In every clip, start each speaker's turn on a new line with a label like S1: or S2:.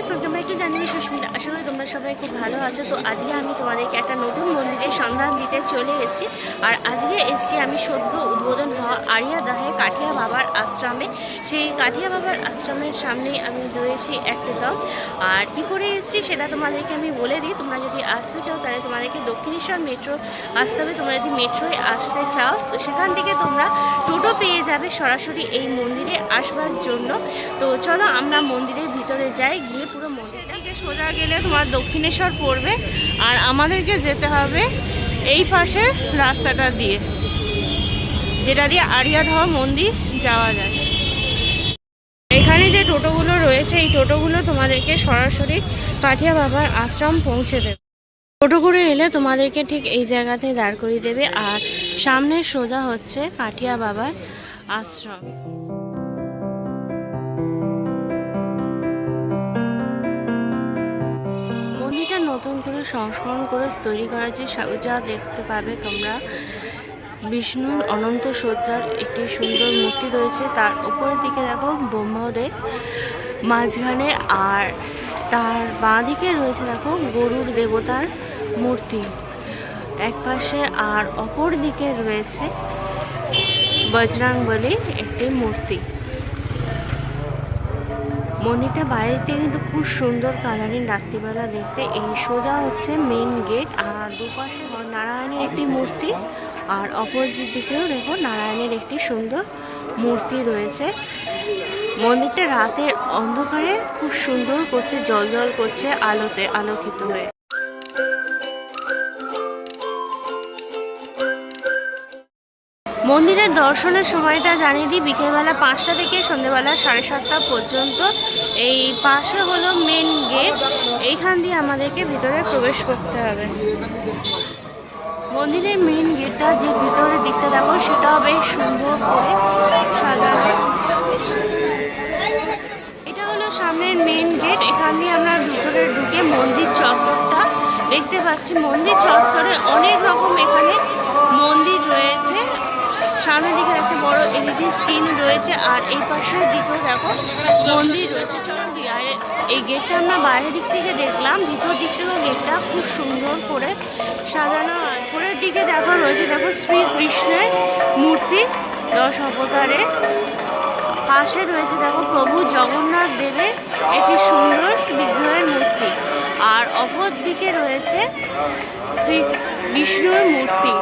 S1: Guys, welcome back to journey Susmita. আশা করি তোমরা সবাই খুব ভালো আছো। তো আজকে আমি তোমাদেরকে একটা নতুন মন্দিরের সন্ধান দিতে চলে এসেছি। আর আজকে এসেছি আমি সদ্য উদ্বোধন হওয়া আরিয়াদহে কাঠিয়া বাবার আশ্রমে। সেই কাঠিয়া বাবার আশ্রমের সামনেই আমি রয়েছি একদম। আর কী করে এসেছি সেটা তোমাদেরকে আমি বলে দিই। তোমরা যদি আসতে চাও তাহলে তোমাদেরকে দক্ষিণেশ্বর মেট্রো আসতে হবে। তোমরা যদি মেট্রোয় আসতে চাও তো সেখান থেকে তোমরা টোটো পেয়ে যাবে সরাসরি এই মন্দিরে আসবার জন্য। তো চলো আমরা মন্দিরের ভিতরে যাই, গিয়ে পুরো মন্দিরটাকে সোজা গেলে তোমার দক্ষিণেশ্বর পড়বে। আর আমাদেরকে যেতে হবে এই পাশের রাস্তাটা দিয়ে, যেটা দিয়ে আরিয়াদহ মন্দির যাওয়া যায়। এখানে যে টোটোগুলো রয়েছে এই টোটোগুলো তোমাদেরকে সরাসরি কাঠিয়া বাবার আশ্রম পৌঁছে দেবে। টোটো করে এলে তোমাদেরকে ঠিক এই জায়গাতে দাঁড় করিয়ে দেবে। আর সামনে সোজা হচ্ছে কাঠিয়া বাবার আশ্রম। মন্দিরটা নতুন করে সংস্করণ করে তৈরি করা যে যা দেখতে পাবে তোমরা, বিষ্ণুর অনন্ত সজ্জার একটি সুন্দর মূর্তি রয়েছে। তার উপরের দিকে দেখো ব্রহ্মদেব মাঝখানে, আর তার বাঁ দিকে রয়েছে দেখো গরুর দেবতার মূর্তি এক পাশে, আর অপর দিকে রয়েছে বজরংবলীর একটি মূর্তি। মন্দিরটা বাইরে থেকে কিন্তু খুব সুন্দর কালারিং, রাত্রিবেলা দেখতে। এই সোজা হচ্ছে মেন গেট, আর দুপাশে নারায়ণের একটি মূর্তি, আর অপর দিকেও দেখো নারায়ণের একটি সুন্দর মূর্তি রয়েছে। মন্দিরটা রাতের অন্ধকারে খুব সুন্দর করছে, জল জল করছে আলোতে আলোকিত হয়ে। মন্দিরের দর্শনের সময়টা জানিয়ে দিই, বিকেলবেলা 5টা থেকে সন্ধ্যেবেলা 7:30 পর্যন্ত। এই পাশে হলো মেন গেট, এইখান দিয়ে আমাদেরকে ভিতরে প্রবেশ করতে হবে। মন্দিরের মেন গেটটা যে ভিতরের দিকটা দেখো সেটাও বেশ সুন্দর করে সাজানো। এটা হলো সামনের মেন গেট, এখান দিয়ে আমরা ভিতরে ঢুকে মন্দির চত্বরটা দেখতে পাচ্ছি। মন্দির চত্বরে অনেক রকম এখানে মন্দির রয়েছে। সামনের দিকে একটা বড় এলইডি স্ক্রিন রয়েছে, আর এই পাশের দিকেও দেখো মন্দির রয়েছে। চলো এই গেটটা আমরা বাইরের দিক থেকে দেখলাম, ভিতর দিক থেকেও গেটটা খুব সুন্দর করে সাজানো আছে। উপরের দিকে দেখো রয়েছে দেখো শ্রীকৃষ্ণের মূর্তি 10 অবতারে। পাশে রয়েছে দেখো প্রভু জগন্নাথ দেবের একটি সুন্দর বিগ্রহের মূর্তি, আর অপর দিকে রয়েছে শ্রী বিষ্ণুর মূর্তি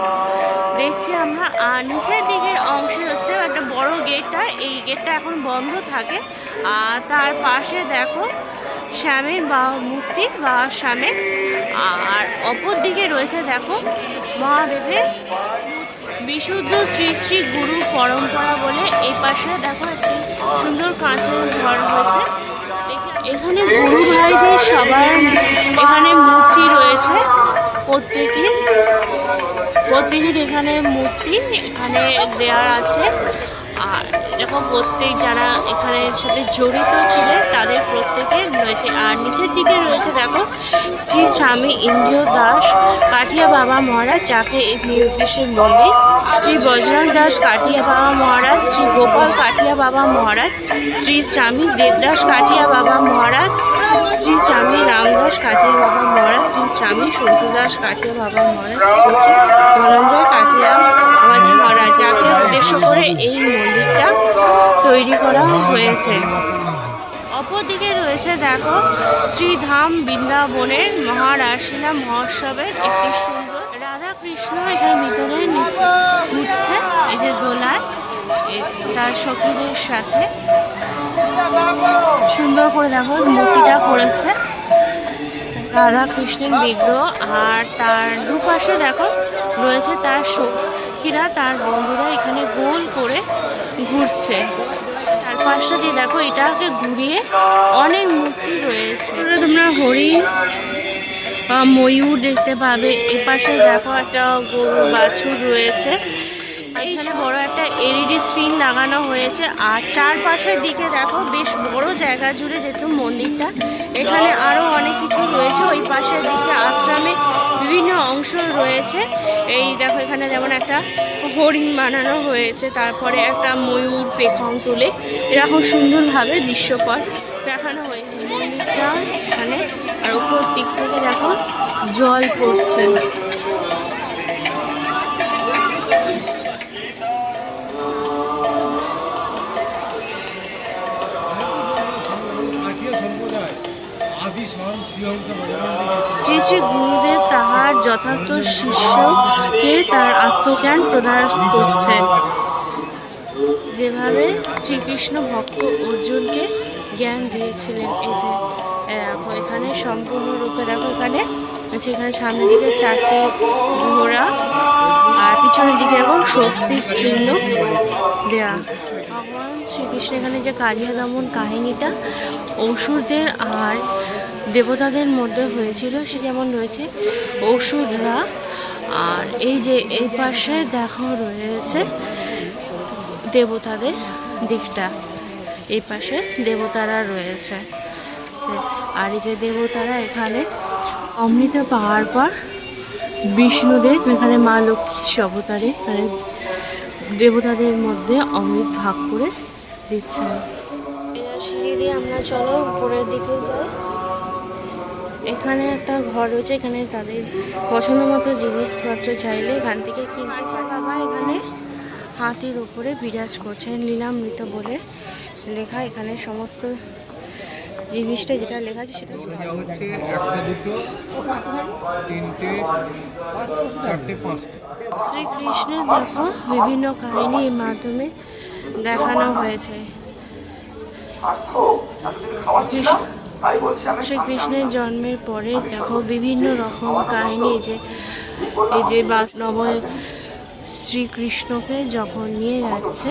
S1: দেখছি আমরা। আর নিচের দিকের অংশে হচ্ছে একটা বড় গেটটা, এই গেটটা এখন বন্ধ থাকে। আর তার পাশে দেখো শ্যামের বা মূর্তি বা শ্যামের, আর অপর দিকে রয়েছে দেখো মহাদেবের বিশুদ্ধ শ্রী শ্রী গুরু পরম্পরা বলে। এই পাশে দেখো একটি সুন্দর কাঁচের ঘর হয়েছে। এখানে গুরু ভাইদের সবার এখানে মূর্তি রয়েছে, প্রত্যেকের এখানে মূর্তি এখানে দেওয়ার আছে। আর দেখো প্রত্যেক যারা এখানে সাথে জড়িত ছিলেন তাদের প্রত্যেকের রয়েছে। আর নিচের দিকে রয়েছে দেখো শ্রী স্বামী ইন্দ্রিয় দাস কাঠিয়া বাবা মহারাজ, যাকে এই নির্দেশের মন্দির। শ্রী বজরং দাস কাঠিয়া বাবা মহারাজ, শ্রী গোপাল কাঠিয়া বাবা মহারাজ, শ্রী স্বামী দেবদাস কাঠিয়া বাবা মহারাজ, শ্রী স্বামী রামদাস কাঠিয়া বাবা মহারাজ, শ্রী স্বামী সন্তুদাস কাঠিয়া বাবা মহারাজ, শ্রী ধনঞ্জয় কাঠিয়া বাবাজি মহারাজ, যাকে উদ্দেশ্য করে এই মন্দিরটা তৈরি করা হয়েছে। অপরদিকে রয়েছে দেখো শ্রীধাম বৃন্দাবনের মহারাসলীলা মহোৎসবের একটি সুন্দর রাধা কৃষ্ণ এখানে ভিতরে ঘুরছে, এই যে দোলায় তার সখীদের সাথে সুন্দর করে দেখো মূর্তিটা করেছে রাধা কৃষ্ণের বিগ্রহ। আর তার দুপাশে দেখো রয়েছে তার সখীরা, তার বন্ধুরা এখানে গোল করে ঘুরছে। তার পাশটা দিয়ে দেখো এটাকে ঘুরিয়ে অনেক মূর্তি রয়েছে। তোমরা হরিণ বা ময়ূর দেখতে পাবে। এ পাশে দেখো একটা গরু বাছুর রয়েছে। এখানে বড় একটা এলইডি স্ক্রিন লাগানো হয়েছে। আর চারপাশের দিকে দেখো বেশ বড় জায়গা জুড়ে যেহেতু মন্দিরটা, এখানে আরও অনেক কিছু রয়েছে। ওই পাশের দিকে আশ্রমে বিভিন্ন অংশ রয়েছে। এই দেখো এখানে যেমন একটা হরিণ বানানো হয়েছে, তারপরে একটা ময়ূর পেখম তুলে এরকম সুন্দরভাবে দৃশ্যপট দেখানো হয়েছে। মন্দিরটা এখানে, আর উপর দিক থেকে দেখো জল পড়ছে। শ্রী শ্রী গুরুদেব তাহার যথার্থ শিষ্যকে তার আত্মজ্ঞান প্রদান করছে, যেভাবে শ্রীকৃষ্ণ ভক্ত অর্জুনকে জ্ঞান দিয়েছিলেন। এই যে দেখো এখানে সম্পূর্ণরূপে দেখো এখানে এখানে সামনের দিকে 4টে ঘোড়া আর পিছনের দিকে এরকম স্বস্তিক চিহ্ন দেয়া। ভগবান শ্রীকৃষ্ণ এখানে যে কালিয়া দমন কাহিনীটা অসুরদের আর দেবতাদের মধ্যে হয়েছিল, সে যেমন রয়েছে অসুররা, আর এই যে এই পাশে দেখো রয়েছে দেবতাদের দিকটা, এই পাশে দেবতারা রয়েছে। আর এই যে দেবতারা এখানে অমৃত পাওয়ার পর বিষ্ণুদেব এখানে মা লক্ষ্মীর অবতারে এখানে দেবতাদের মধ্যে অমৃত ভাগ করে দিচ্ছেন। সিঁড়ি দিয়ে আমরা চলো উপরের দিকে যাই। এখানে একটা ঘর রয়েছে, এখানে তাদের পছন্দ মতো জিনিসপত্র চাইলে এখান থেকে কিনতে পারে। বাবা এখানে হাতির উপরে বিরাজ করছেন, লীলামৃত বলে লেখা। এখানে সমস্ত জিনিসটা যেটা লেখা আছে সেটা
S2: হচ্ছে 1 2 3 4 5।
S1: শ্রীকৃষ্ণের দেখো বিভিন্ন কাহিনীর মাধ্যমে দেখানো হয়েছে। শ্রীকৃষ্ণের জন্মের পরে দেখো বিভিন্ন রকম কাহিনী, এই যে নব শ্রীকৃষ্ণকে যখন নিয়ে যাচ্ছে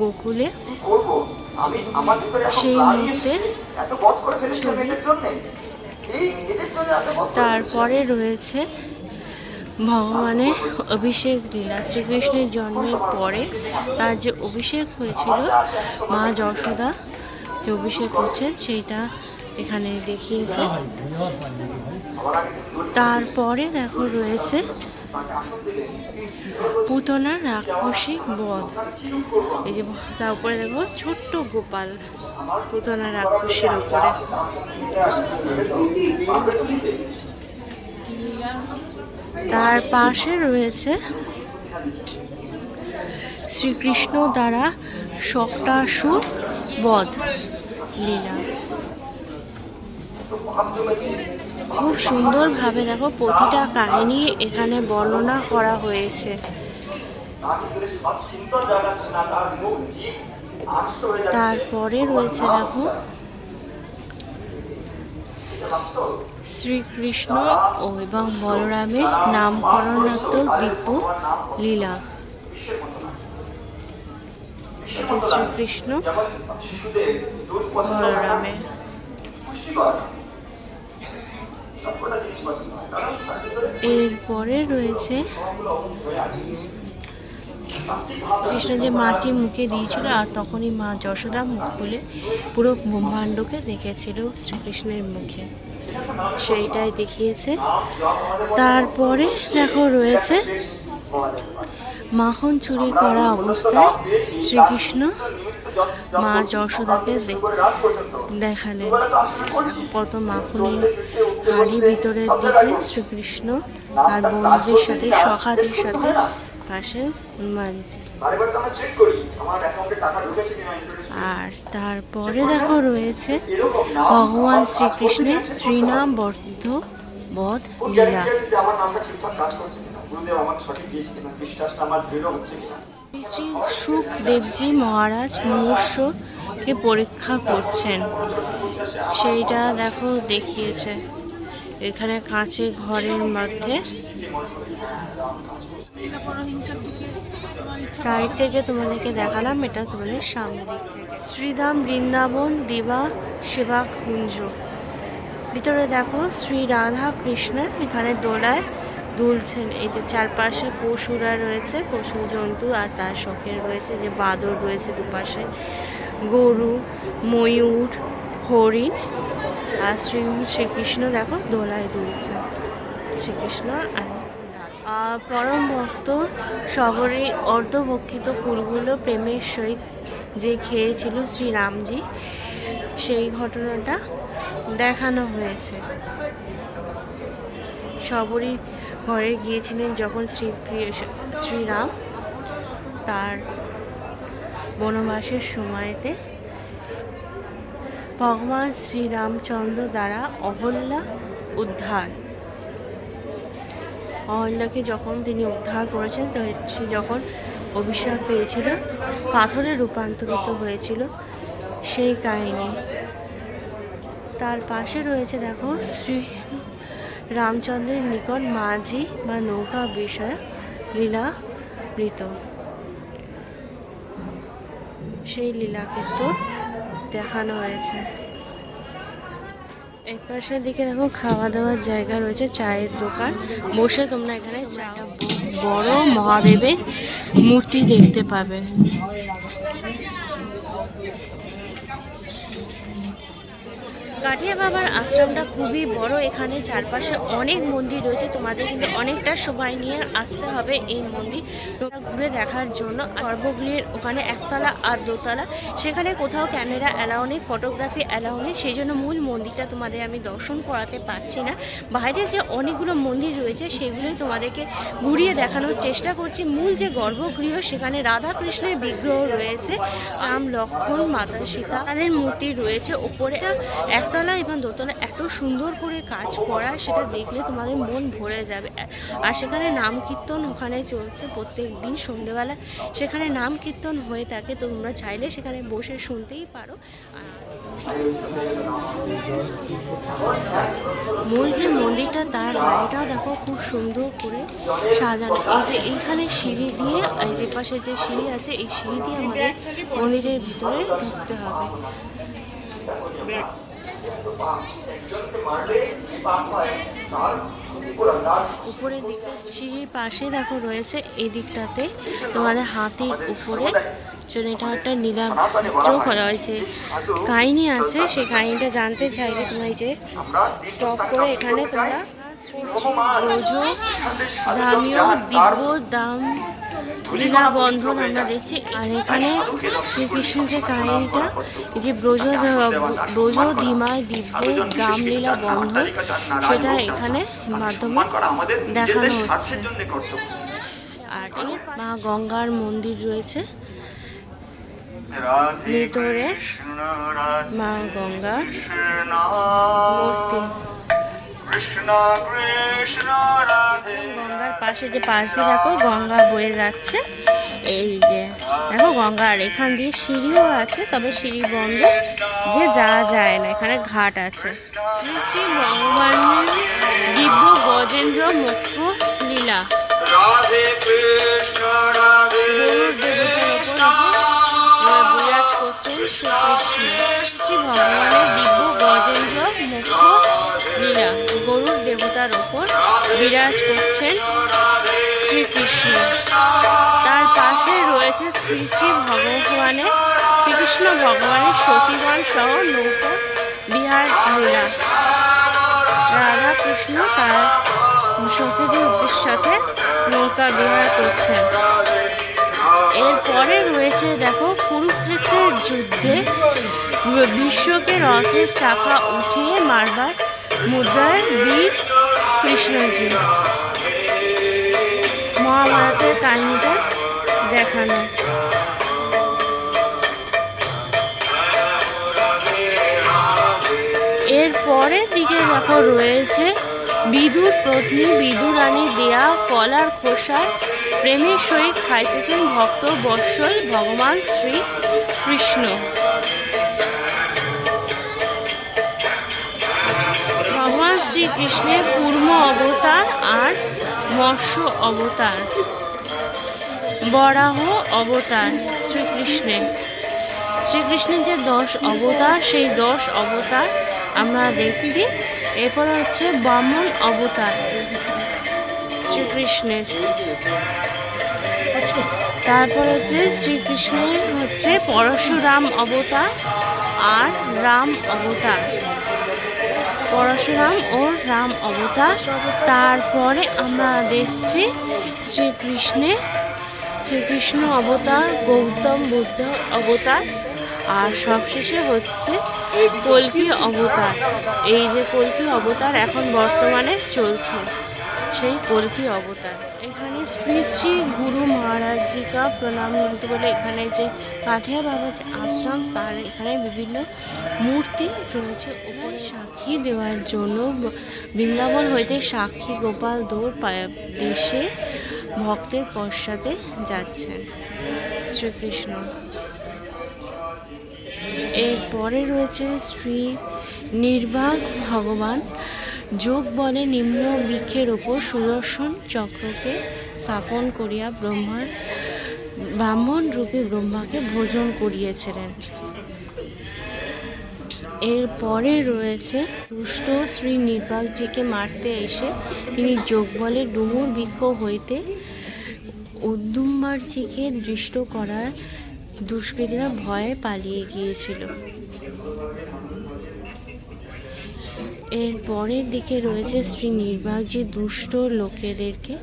S1: গোকুলে, সেই মুহূর্তে তারপরে রয়েছে ভগবানের অভিষেক লীলা। শ্রীকৃষ্ণের জন্মের পরে তার যে অভিষেক হয়েছিল, মা যশোদা যে অভিষেক করছেন সেইটা এখানে দেখিয়েছে। তারপরে দেখো রয়েছে পুতনা রাক্ষসী বধ। এই যে তার উপরে দেখো ছোট্ট গোপাল পুতনা রাক্ষসীর উপরে। তার পাশে রয়েছে শ্রীকৃষ্ণ দ্বারা শক্তাসুর বধ লীলা। খুব সুন্দরভাবে দেখো প্রতিটা কাহিনী এখানে বর্ণনা করা হয়েছে। তারপরে রয়েছে দেখো শ্রীকৃষ্ণ ও এবং বলরামের নামকরণাত্মক দিব্য লীলা। শ্রীকৃষ্ণ বলরামের এরপরে রয়েছে কৃষ্ণ যে মাটি মুখে দিয়েছিল, আর তখনই মা যশোদা মুখ খুলে পুরো ব্রহ্মাণ্ডকে দেখেছিল শ্রীকৃষ্ণের মুখে, সেইটাই দেখিয়েছে। তারপরে দেখো রয়েছে মাখন চুরি করা অবস্থায় শ্রীকৃষ্ণ মা যশোদাকে দেখালেন। কত মাখনের হাড়ি ভিতরের দিকে শ্রীকৃষ্ণ আর বন্ধুদের সাথে সখাদের সাথে পাশে মানছে। আর তারপরে দেখো রয়েছে ভগবান শ্রীকৃষ্ণের ত্রিনাম বদ্ধ বধ লীলা। শ্রী সুখদেবজি মহারাজ মনুষ্যকে পরীক্ষা করছেন, সেইটা দেখো দেখিয়েছে এখানে কাঁচের ঘরের মধ্যে। সাইড থেকে তোমাদেরকে দেখালাম, এটা তোমাদের সামনে দিক থেকে। শ্রীধাম বৃন্দাবন দিবা সেবা কুঞ্জ, ভিতরে দেখো শ্রী রাধা কৃষ্ণ এখানে দোলায় দুলছেন। এই যে চারপাশে পশুরা রয়েছে, পশু জন্তু, আর তার শখের রয়েছে যে বাদর রয়েছে দুপাশে, গরু, ময়ূর, হরিণ, আর শ্রীকৃষ্ণ দেখো দোলায় দুলছে। শ্রীকৃষ্ণ আর পরম ভক্ত শবরী অর্ধভক্ষিত ফুলগুলো প্রেমের সহিত যে খেয়েছিল শ্রীরামজি, সেই ঘটনাটা দেখানো হয়েছে। সবরই ঘরে গিয়েছিলেন যখন শ্রীরাম তার বনবাসের সময়তে ভগবান শ্রীরামচন্দ্র দ্বারা অহল্যাকে যখন তিনি উদ্ধার করেছেন, তো সে যখন অভিশাপ পেয়েছিল, পাথরে রূপান্তরিত হয়েছিল, সেই কাহিনী। তার পাশে রয়েছে দেখো শ্রী রামচন্দ্রের নিকট মাঝি বা নৌকা বিষয় লীলাবৃত, সেই লীলাকে দেখানো হয়েছে। এই পাশের দিকে দেখো খাওয়া দাওয়ার জায়গা রয়েছে, চায়ের দোকান। বসে তোমরা এখানে বড় মহাদেবের মূর্তি দেখতে পাবে। কাঠিয়া বাবার আশ্রমটা খুবই বড়। এখানে চারপাশে অনেক মন্দির রয়েছে, তোমাদের কিন্তু অনেকটা সময় নিয়ে আসতে হবে এই মন্দির তোমরা ঘুরে দেখার জন্য। গর্ভগৃহের ওখানে একতলা আর দোতলা, সেখানে কোথাও ক্যামেরা অ্যালাউ নেই, ফটোগ্রাফি অ্যালাউ নেই, সেই জন্য মূল মন্দিরটা তোমাদের আমি দর্শন করাতে পারছি না। বাইরে যে অনেকগুলো মন্দির রয়েছে সেগুলোই তোমাদেরকে ঘুরিয়ে দেখানোর চেষ্টা করছি। মূল যে গর্ভগৃহ, সেখানে রাধা কৃষ্ণের বিগ্রহ রয়েছে, রাম লক্ষ্মণ মাতা সীতা তাদের মূর্তি রয়েছে। ওপরে একতলা এবং দোতলা এত সুন্দর করে কাজ করা, সেটা দেখলে তোমাদের মন ভরে যাবে। আর সেখানে নাম কীর্তন ওখানে চলছে প্রত্যেক দিন সন্ধ্যেবেলা, সেখানে নাম কীর্তন হয়ে থাকে, তো তোমরা চাইলে সেখানে বসে শুনতেই পারো। মূল যে মন্দিরটা তার বাইরেটাও দেখো খুব সুন্দর করে সাজানো। এই যে এইখানে সিঁড়ি দিয়ে, এই যে পাশে যে সিঁড়ি আছে, এই সিঁড়ি দিয়ে আমাদের মন্দিরের ভিতরে ঢুকতে হবে। উপরের দিকে সিঁড়ির পাশে দেখো রয়েছে এই দিকটাতে তোমাদের হাতির উপরে এটা একটা নীলাদ্র করা হয়েছে, কাহিনী আছে। সেই কাহিনীটা জানতে চাইলে তোমরা এই যে স্টপ করে এখানে তোমরা ব্রজ দামীয় দিব্য দাম লীলা বন্ধন আমরা দেখছি। আর এখানে শ্রীকৃষ্ণ যে কাহিনীটা, এই যে ব্রজ দিমায় দিব্য দাম লীলা বন্ধন, সেটা এখানে মাধ্যমে দেখানো হচ্ছে। আর মা গঙ্গার মন্দির রয়েছে ভেতরে, মা গঙ্গার মূর্তি। গঙ্গার পাশে যে পাশ দিয়ে দেখো গঙ্গা বয়ে যাচ্ছে, এই যে দেখো গঙ্গার এখান দিয়ে সিঁড়িও আছে, তবে সিঁড়ি বন্ধ দিয়ে যাওয়া যায় না, এখানে ঘাট আছে। শ্রী শ্রী ভগবানের দিব্য গজেন্দ্র মুখ্য লীলা, বিরাজ করছেন শ্রীকৃষ্ণ। শ্রী ভগবানের দিব্য গজেন্দ্র মুখ্য লীলা, গরুর দেবতার ওপর বিরাজ করছেন শ্রীকৃষ্ণ। তার পাশে রয়েছে শ্রী শ্রী শ্রীকৃষ্ণ ভগবানের সখীগণ সহ নৌকা বিহার লীলা। রাধা কৃষ্ণ তার সখীদের সাথে নৌকা বিহার করছেন। এরপরে রয়েছে দেখো কুরুক্ষেত্রের যুদ্ধে বিশ্বকে রথের চাকা উঠিয়ে মারবার মুদ্রায় বীর কৃষ্ণজি, মহাভারতের কাহিনীটা দেখানো। এর পরের দিকে দেখো রয়েছে বিদুর পত্নী বিদুরানী দেয়া কলার খোসার প্রেমের সহিত খাইতেছেন ভক্ত বৎসল ভগবান শ্রী কৃষ্ণ। ভগবান শ্রীকৃষ্ণের কূর্ম অবতার আর মৎস্য অবতার, বরাহ অবতার শ্রীকৃষ্ণের যে 10 অবতার, সেই 10 অবতার আমরা দেখছি। এরপর হচ্ছে বামন অবতার শ্রীকৃষ্ণের, তারপর হচ্ছে শ্রীকৃষ্ণের হচ্ছে পরশুরাম অবতার আর রাম অবতার, পরশুরাম ও রাম অবতার। তারপরে আমরা দেখছি শ্রীকৃষ্ণ অবতার, গৌতম বুদ্ধ অবতার, আর সবশেষে হচ্ছে কল্কি অবতার। এই যে কল্কি অবতার এখন বর্তমানে চলছে, সেই কল্কি অবতার। এখানে শ্রী শ্রী গুরু মহারাজ জি কা প্রণাম বলতে বলে এখানে যে কাঠিয়া বাবা যে আশ্রম, তার এখানে বিভিন্ন মূর্তি রয়েছে। ওখানে সাক্ষী দেওয়ার জন্য বৃন্দাবন হইতে সাক্ষী গোপাল দৌড় দেশে ভক্তের পশ্চাতে যাচ্ছেন শ্রীকৃষ্ণ। এরপরে রয়েছে শ্রী নির্বাক ভগবান যোগ বলে নিম্ন বৃক্ষের ওপর সুদর্শন চক্রকে স্থাপন করিয়া ব্রাহ্মণ রূপে ব্রহ্মাকে ভোজন করিয়েছিলেন। এরপরে রয়েছে দুষ্ট শ্রী নির্বাকজিকে মারতে এসে তিনি যোগ বলে ডুমুর বৃক্ষ হইতে উদ্যুম্মারজিকে দৃষ্ট করার দুষ্কৃতীরা ভয়ে পালিয়ে গিয়েছিল। এর পরের দিকে রয়েছে শ্রী নির্বাকজি দুষ্ট লোকেদেরকে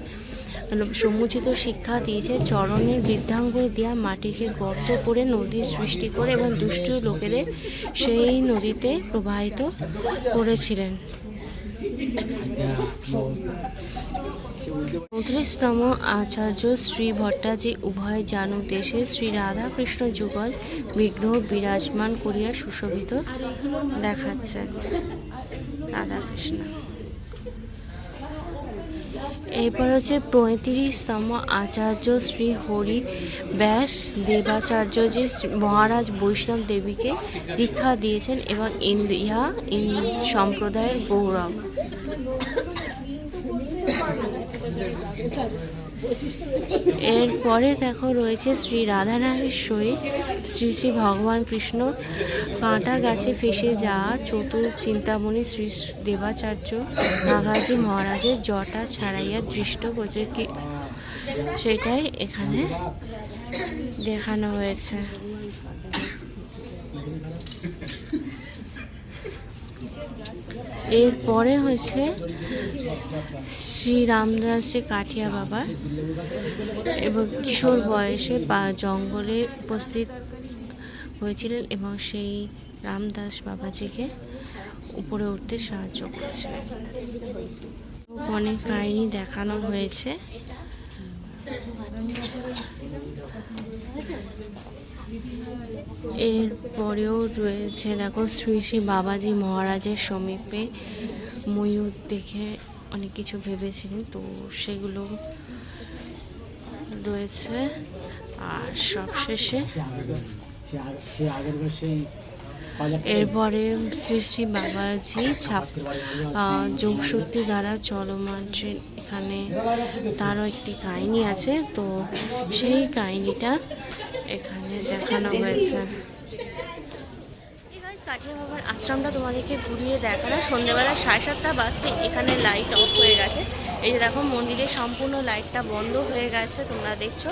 S1: সমুচিত শিক্ষা দিয়েছে। চরণের বৃদ্ধাঙ্গুল দিয়া মাটিকে গর্ত করে নদীর সৃষ্টি করে এবং দুষ্ট লোকেদের সেই নদীতে প্রবাহিত করেছিলেন। 34তম আচার্য শ্রী ভট্টাজি উভয় জানু দেশে শ্রী রাধাকৃষ্ণ যুগল বিগ্রহ বিরাজমান করিয়া সুশোভিত দেখাচ্ছেন রাধাকৃষ্ণ। এরপর হচ্ছে 35তম আচার্য শ্রী হরি ব্যাস দেবাচার্যজি মহারাজ বৈষ্ণব দেবীকে দীক্ষা দিয়েছেন এবং ইহা সম্প্রদায়ের গৌরব। এরপরে দেখো রয়েছে শ্রী রাধারানীর সহিত শ্রী শ্রী ভগবান কৃষ্ণ কাঁটা গাছে ফেসে যাওয়া চতুর চিন্তামণি শ্রী দেবাচার্য নাগাজি মহারাজের জটা ছাড়াইয়া দৃষ্ট করছে কি, সেটাই এখানে দেখানো হয়েছে। এরপরে হচ্ছে শ্রী রামদাসের কাঠিয়া বাবা এবং কিশোর বয়সে জঙ্গলে উপস্থিত হয়েছিলেন এবং সেই রামদাস বাবাজিকে উপরে উঠতে সাহায্য করেছিলেন। অনেক কাহিনী দেখানো হয়েছে। এরপরেও রয়েছে দেখো শ্রী শ্রী বাবাজি মহারাজের সমীপে ময়ূর দেখে অনেক কিছু ভেবেছিলেন, তো সেগুলো রয়েছে। আর সবশেষে এরপরে শ্রী শ্রী বাবাজি যোগশক্তি দ্বারা চলমান ট্রেন, এখানে তারও একটি কাহিনী আছে, তো সেই কাহিনীটা এখানে দেখানো হয়েছে। কাঠিয়া বাবার আশ্রমটা তোমাদেরকে ঘুরিয়ে দেখানো। সন্ধ্যেবেলা 7:30 বাজতে এখানে লাইট অফ হয়ে গেছে। এই যে দেখো মন্দিরের সম্পূর্ণ লাইটটা বন্ধ হয়ে গেছে, তোমরা দেখছো।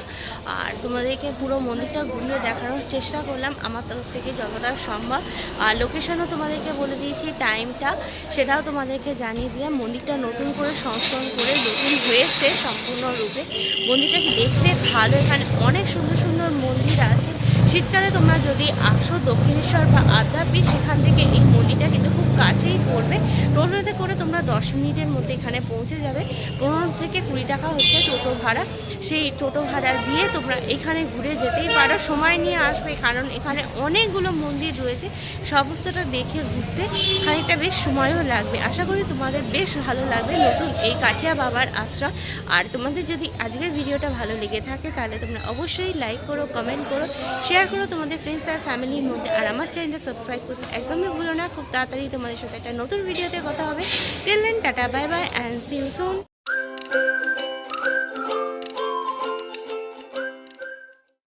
S1: আর তোমাদেরকে পুরো মন্দিরটা ঘুরিয়ে দেখানোর চেষ্টা করলাম আমার তরফ থেকে যতটা সম্ভব। আর লোকেশনও তোমাদেরকে বলে দিয়েছি, টাইমটা সেটাও তোমাদেরকে জানিয়ে দিলাম। মন্দিরটা নতুন করে সংস্করণ করে নতুন হয়েছে সম্পূর্ণরূপে। মন্দিরটা কি দেখতে ভালো, এখানে অনেক সুন্দর সুন্দর মন্দির আছে। শীতকালে তোমরা যদি আসো দক্ষিণেশ্বর বা আদ্যাপীঠ, সেখান থেকে এই মন্দিরটা কিন্তু খুব কাছেই পড়বে। টোটোতে করে তোমরা 10 মিনিটের মধ্যে এখানে পৌঁছে যাবে। 15 থেকে 20 টাকা হচ্ছে টোটো ভাড়া। সেই টোটো ভাড়া দিয়ে তোমরা এখানে ঘুরে যেতেই পারো। সময় নিয়ে আসবে, কারণ এখানে অনেকগুলো মন্দির রয়েছে। সমস্তটা দেখে ঘুরতে খানিকটা বেশ সময়ও লাগবে। আশা করি তোমাদের বেশ ভালো লাগবে নতুন এই কাঠিয়া বাবার আশ্রম। আর তোমাদের যদি আজকের ভিডিওটা ভালো লেগে থাকে তাহলে তোমরা অবশ্যই লাইক করো, কমেন্ট করো, শেয়ার করো তোমাদের ফ্রেন্ডস আর ফ্যামিলির মধ্যে। আর আমার চ্যানেলটা সাবস্ক্রাইব করতে একদমই ভুলো না। খুব তাড়াতাড়ি তোমাদের সাথে একটা নতুন ভিডিওতে কথা হবে। Till then tata, bye bye and see you soon.